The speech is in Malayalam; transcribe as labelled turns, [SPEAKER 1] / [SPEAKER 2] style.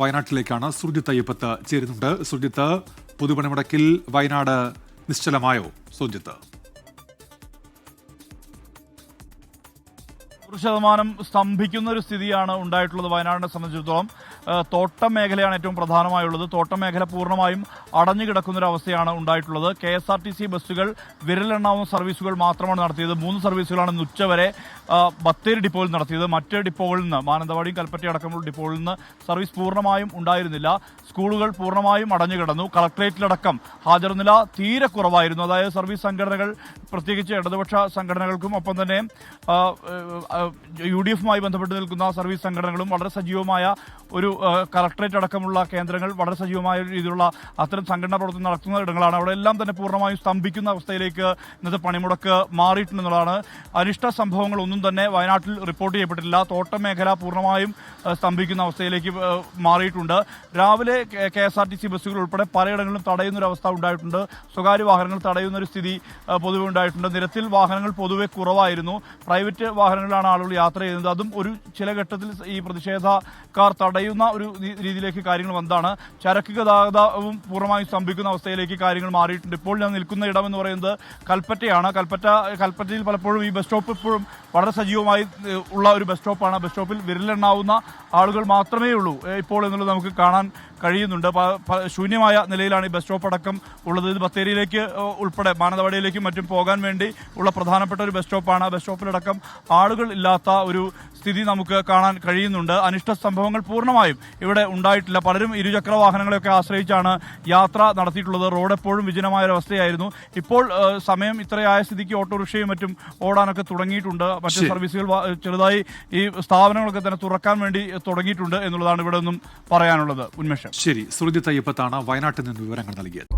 [SPEAKER 1] വയനാട്ടിലേക്കാണ് സുർജിത്ത് അയ്യപ്പത്ത് ചേരുന്നുണ്ട്. സുർജിത്ത്, പൊതുപണിമുടക്കിൽ വയനാട് നിശ്ചലമായോ? സുർജിത്ത്,
[SPEAKER 2] 100% സ്തംഭിക്കുന്ന ഒരു സ്ഥിതിയാണ് ഉണ്ടായിട്ടുള്ളത്. വയനാടിനെ സംബന്ധിച്ചിടത്തോളം തോട്ടം മേഖലയാണ് ഏറ്റവും പ്രധാനമായുള്ളത്. തോട്ടം മേഖല പൂർണ്ണമായും അടഞ്ഞു കിടക്കുന്ന ഒരു അവസ്ഥയാണ് ഉണ്ടായിട്ടുള്ളത്. KSRTC ബസ്സുകൾ വിരലെണ്ണാവുന്ന സർവീസുകൾ മാത്രമാണ് നടത്തിയത്. 3 സർവീസുകളാണ് ഇന്ന് ഉച്ചവരെ ബത്തേരി ഡിപ്പോയിൽ നടത്തിയത്. മറ്റ് ഡിപ്പോകളിൽ നിന്ന്, മാനന്തവാടിയും കൽപ്പറ്റ അടക്കമുള്ള ഡിപ്പോകളിൽ നിന്ന് സർവീസ് പൂർണ്ണമായും ഉണ്ടായിരുന്നില്ല. സ്കൂളുകൾ പൂർണ്ണമായും അടഞ്ഞു കിടന്നു. കളക്ടറേറ്റിലടക്കം ഹാജർ നില തീരെ കുറവായിരുന്നു. അതായത് സർവീസ് സംഘടനകൾ, പ്രത്യേകിച്ച് ഇടതുപക്ഷ സംഘടനകൾക്കും ഒപ്പം തന്നെ UDF-മായി ബന്ധപ്പെട്ട് നിൽക്കുന്ന സർവീസ് സംഘടനകളും വളരെ സജീവമായ ഒരു കളക്ടറേറ്റ് അടക്കമുള്ള കേന്ദ്രങ്ങൾ വളരെ സജീവമായ രീതിയിലുള്ള അത്തരം സംഘടനാ പ്രവർത്തനം നടത്തുന്ന ഇടങ്ങളാണ്. അവിടെ എല്ലാം തന്നെ പൂർണ്ണമായും സ്തംഭിക്കുന്ന അവസ്ഥയിലേക്ക് ഇന്നത്തെ പണിമുടക്ക് മാറിയിട്ടുണ്ടെന്നുള്ളതാണ്. അനിഷ്ട സംഭവങ്ങളൊന്നും തന്നെ വയനാട്ടിൽ റിപ്പോർട്ട് ചെയ്യപ്പെട്ടിട്ടില്ല. തോട്ടം മേഖല പൂർണ്ണമായും സ്തംഭിക്കുന്ന അവസ്ഥയിലേക്ക് മാറിയിട്ടുണ്ട്. രാവിലെ KSRTC ബസ്സുകൾ ഉൾപ്പെടെ പലയിടങ്ങളിലും തടയുന്നൊരവസ്ഥ ഉണ്ടായിട്ടുണ്ട്. സ്വകാര്യ വാഹനങ്ങൾ തടയുന്നൊരു സ്ഥിതി പൊതുവെ ഉണ്ടായിട്ടുണ്ട്. നിരത്തിൽ വാഹനങ്ങൾ പൊതുവെ കുറവായിരുന്നു. പ്രൈവറ്റ് വാഹനങ്ങളിലാണ് ആളുകൾ യാത്ര ചെയ്യുന്നത്. അതും ഒരു ചില ഘട്ടത്തിൽ ഈ പ്രതിഷേധക്കാർ തടയുന്ന ഒരു രീതിയിലേക്ക് കാര്യങ്ങൾ വന്നതാണ്. ചരക്ക് ഗതാഗതവും പൂർണ്ണമായും സ്തംഭിക്കുന്ന അവസ്ഥയിലേക്ക് കാര്യങ്ങൾ മാറിയിട്ടുണ്ട്. ഇപ്പോൾ ഞാൻ നിൽക്കുന്ന ഇടം എന്ന് പറയുന്നത് കൽപ്പറ്റയാണ്. കൽപ്പറ്റയിൽ പലപ്പോഴും ഈ ബസ് സ്റ്റോപ്പ് ഇപ്പോഴും വളരെ സജീവമായി ഉള്ള ഒരു ബസ് സ്റ്റോപ്പാണ്. ബസ് സ്റ്റോപ്പിൽ വിരലെണ്ണാവുന്ന ആളുകൾ മാത്രമേ ഉള്ളൂ ഇപ്പോൾ എന്നുള്ളത് നമുക്ക് കാണാൻ കഴിയുന്നുണ്ട്. ശൂന്യമായ നിലയിലാണ് ഈ ബസ് സ്റ്റോപ്പ് അടക്കം ഉള്ളത്. ഇത് ബത്തേരിയിലേക്ക് ഉൾപ്പെടെ മാനന്തവാടിയിലേക്കും മറ്റും പോകാൻ വേണ്ടി ഉള്ള പ്രധാനപ്പെട്ട ഒരു ബസ് സ്റ്റോപ്പാണ്. ബസ് സ്റ്റോപ്പിലടക്കം ആളുകൾ ഇല്ലാത്ത ഒരു സ്ഥിതി നമുക്ക് കാണാൻ കഴിയുന്നുണ്ട്. അനിഷ്ട സംഭവങ്ങൾ പൂർണ്ണമായും ഇവിടെ ഉണ്ടായിട്ടില്ല. പലരും ഇരുചക്ര വാഹനങ്ങളെയൊക്കെ ആശ്രയിച്ചാണ് യാത്ര നടത്തിയിട്ടുള്ളത്. റോഡ് എപ്പോഴും വിജനമായ ഒരു അവസ്ഥയായിരുന്നു. ഇപ്പോൾ സമയം ഇത്രയായ സ്ഥിതിക്ക് ഓട്ടോറിക്ഷയും മറ്റും ഓടാനൊക്കെ തുടങ്ങിയിട്ടുണ്ട്. മറ്റ് സർവീസുകൾ ചെറുതായി ഈ സ്ഥാപനങ്ങളൊക്കെ തന്നെ തുറക്കാൻ വേണ്ടി തുടങ്ങിയിട്ടുണ്ട് എന്നുള്ളതാണ് ഇവിടെ നിന്നും പറയാനുള്ളത്. ഉന്മേഷം.
[SPEAKER 1] ശരി, സുർജിത്ത് അയ്യപ്പത്താണ് വയനാട്ടിൽ നിന്ന് വിവരങ്ങൾ നൽകിയത്.